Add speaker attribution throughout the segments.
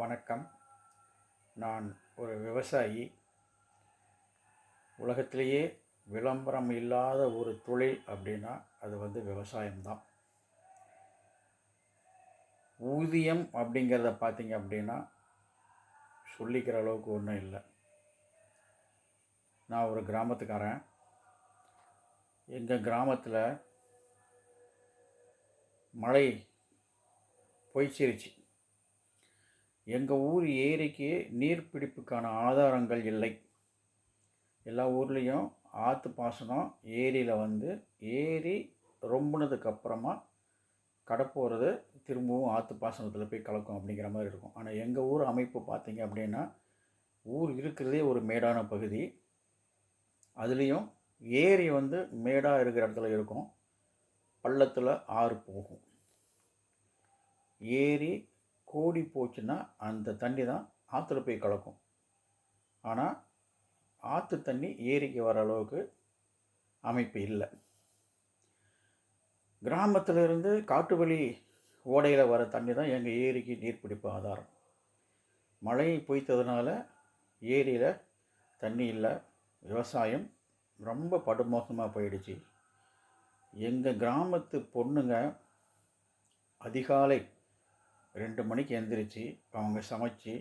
Speaker 1: வணக்கம். நான் ஒரு விவசாயி. உலகத்திலேயே விளம்பரம் இல்லாத ஒரு தொழில் அப்படின்னா அது விவசாயம்தான். ஊதியம் அப்படிங்கிறத பார்த்தீங்க அப்படின்னா சொல்லிக்கிற அளவுக்கு ஒன்றும் இல்லை. நான் ஒரு கிராமத்துக்காரன். எங்கள் கிராமத்தில் மழை பொய்ச்சிருச்சு. எங்கள் ஊர் ஏரிக்கு நீர்பிடிப்புக்கான ஆதாரங்கள் இல்லை. எல்லா ஊர்லேயும் ஆற்று பாசனம் ஏரியில் ஏரி ரொம்பினதுக்கப்புறமா கடப்போகிறது திரும்பவும் ஆற்று பாசனத்தில் போய் கலக்கும் அப்படிங்கிற மாதிரி இருக்கும். ஆனால் எங்கள் ஊர் அமைப்பு பார்த்திங்க அப்படின்னா ஊர் இருக்கிறதே ஒரு மேடான பகுதி. அதுலேயும் ஏரி மேடாக இருக்கிற இடத்துல இருக்கும். பள்ளத்தில் ஆறு போகும். ஏரி கோடி போச்சுன்னா அந்த தண்ணி தான் ஆற்றுல போய் கலக்கும். ஆனால் ஆற்று தண்ணி ஏரிக்கு வர அளவுக்கு அமைப்பு இல்லை. கிராமத்திலிருந்து காட்டு வழி ஓடையில் வர தண்ணி தான் எங்கள் ஏரிக்கு நீர்பிடிப்பு ஆதாரம். மழை பொய்த்ததுனால ஏரியில் தண்ணி இல்லை. விவசாயம் ரொம்ப படுமோசமாக போயிடுச்சு. எங்கள் கிராமத்து பொண்ணுங்க அதிகாலை 2 மணிக்கு எழுந்திரிச்சு அவங்க சமைச்சு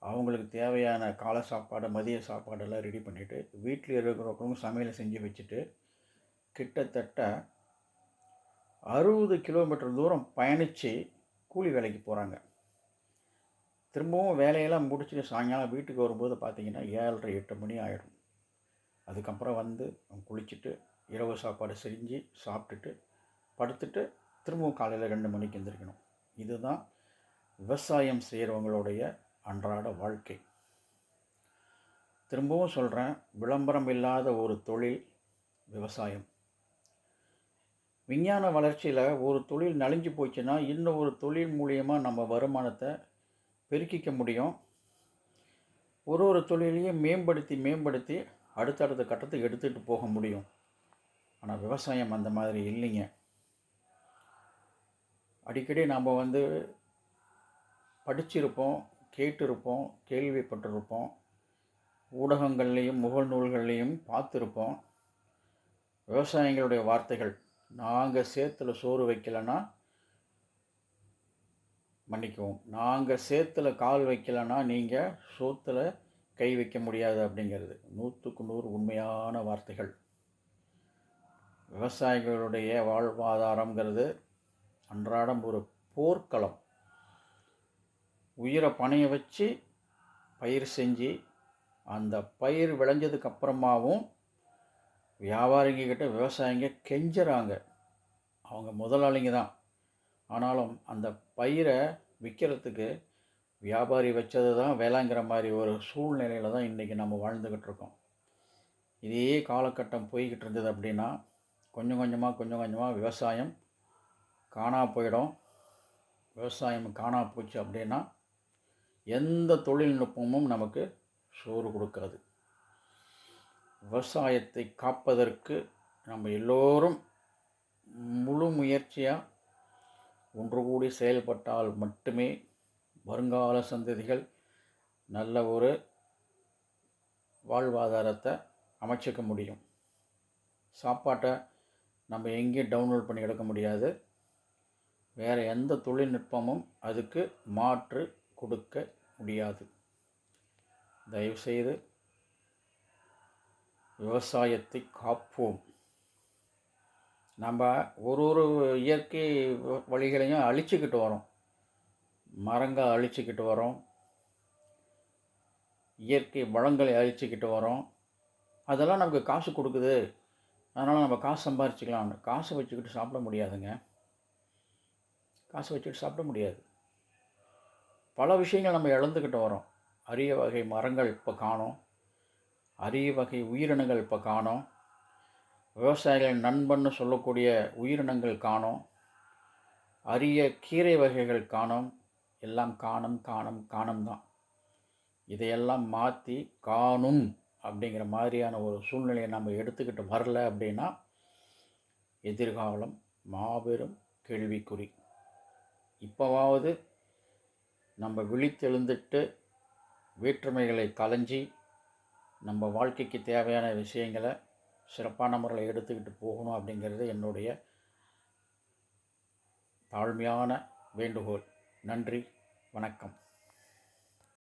Speaker 1: அவங்களுக்கு தேவையான காலை சாப்பாடு மதிய சாப்பாடெல்லாம் ரெடி பண்ணிவிட்டு வீட்டில் இருக்கிறவங்களும் சமையலை செஞ்சு வச்சுட்டு கிட்டத்தட்ட 60 கிலோமீட்டர் தூரம் பயணித்து கூலி வேலைக்கு போகிறாங்க. திரும்பவும் வேலையெல்லாம் முடிச்சுட்டு சாயங்காலம் வீட்டுக்கு வரும்போது பார்த்திங்கன்னா 7:30 8 மணி ஆகிடும். அதுக்கப்புறம் குளிச்சுட்டு இரவு சாப்பாடு செஞ்சு சாப்பிட்டுட்டு படுத்துட்டு திரும்பவும் காலையில் 2 மணிக்கு எழுந்திரிக்கணும். இதுதான் விவசாயம் செய்கிறவங்களுடைய அன்றாட வாழ்க்கை. திரும்பவும் சொல்கிறேன், விளம்பரம் இல்லாத ஒரு தொழில் விவசாயம். விஞ்ஞான வளர்ச்சியில் ஒரு தொழில் நலிஞ்சு போச்சுன்னா இன்னும் ஒரு தொழில் மூலியமாக நம்ம வருமானத்தை பெருக்கிக்க முடியும். ஒரு தொழிலையும் மேம்படுத்தி அடுத்தடுத்த கட்டத்துக்கு எடுத்துகிட்டு போக முடியும். ஆனால் விவசாயம் அந்த மாதிரி இல்லைங்க. அடிக்கடி நாம் படிச்சிருப்போம், கேட்டிருப்போம், கேள்விப்பட்டிருப்போம், ஊடகங்கள்லேயும் முகநூல்கள்லேயும் பார்த்துருப்போம். விவசாயிகளுடைய வார்த்தைகள், நாங்கள் சேத்துல சோறு வைக்கலைன்னா மன்னிக்கவும், நாங்கள் சேத்துல கால் வைக்கலைன்னா நீங்கள் சோத்தில் கை வைக்க முடியாது அப்படிங்கிறது 100க்கு 100 உண்மையான வார்த்தைகள். விவசாயிகளுடைய வாழ்வாதாரங்கிறது அன்றாடம் ஒரு போர்க்களம். உயிரை பணைய வச்சு பயிர் செஞ்சு அந்த பயிர் விளைஞ்சதுக்கு அப்புறமாவும் வியாபாரிங்கக்கிட்ட விவசாயிங்க கெஞ்சுறாங்க. அவங்க முதலாளிங்க தான். ஆனாலும் அந்த பயிரை விற்கிறதுக்கு வியாபாரி வச்சது தான் வேலைங்கிற மாதிரி ஒரு சூழ்நிலையில் தான் இன்றைக்கி நம்ம வாழ்ந்துக்கிட்டு இருக்கோம். இதே காலகட்டம் போய்கிட்டு இருந்தது அப்படின்னா கொஞ்சம் கொஞ்சமாக விவசாயம் காணா போயிடும். விவசாயம் காணா போச்சு அப்படின்னா எந்த தொழில்நுட்பமும் நமக்கு சோறு கொடுக்காது. விவசாயத்தை காப்பதற்கு நம்ம எல்லோரும் முழு முயற்சியாக ஒன்று கூடி செயல்பட்டால் மட்டுமே வருங்கால சந்ததிகள் நல்ல ஒரு வாழ்வாதாரத்தை அமைச்சிக்க முடியும். சாப்பாட்டை நம்ம எங்கேயும் டவுன்லோட் பண்ணி எடுக்க முடியாது. வேறு எந்த தொழில்நுட்பமும் அதுக்கு மாற்று கொடுக்க முடியாது. தயவுசெய்து விவசாயத்தை காப்போம். நம்ம ஒரு இயற்கை வழிகளையும் அழிச்சிக்கிட்டு வரோம். மரங்களை அழிச்சிக்கிட்டு வரோம், இயற்கை வளங்களை அழிச்சிக்கிட்டு வரோம். அதெல்லாம் நமக்கு காசு கொடுக்குது, அதனால் நம்ம காசு சம்பாரிச்சிக்கலாம்னு காசை வச்சுக்கிட்டு சாப்பிட முடியாதுங்க. காசை வச்சுக்கிட்டு சாப்பிட முடியாது. பல விஷயங்கள் நம்ம இழந்துக்கிட்டு வரோம். அரிய வகை மரங்கள் இப்போ காணோம், அரிய வகை உயிரினங்கள் இப்போ காணோம், விவசாயிகள் நண்பன்னு சொல்லக்கூடிய உயிரினங்கள் காணோம், அரிய கீரை வகைகள் காணோம். எல்லாம் காணும் தான். இதையெல்லாம் மாற்றி காணும் அப்படிங்கிற மாதிரியான ஒரு சூழ்நிலையை நம்ம எடுத்துக்கிட்டு வரல அப்படின்னா எதிர்காலம் மாபெரும் கேள்விக்குறி. இப்போவாவது நம்ம விழித்தெழுந்துட்டு வேற்றுமைகளை களைஞ்சி நம்ம வாழ்க்கைக்கு தேவையான விஷயங்களை சிறப்பான முறையில் எடுத்துக்கிட்டு போகணும் அப்படிங்கிறது என்னுடைய தாழ்மையான வேண்டுகோள். நன்றி, வணக்கம்.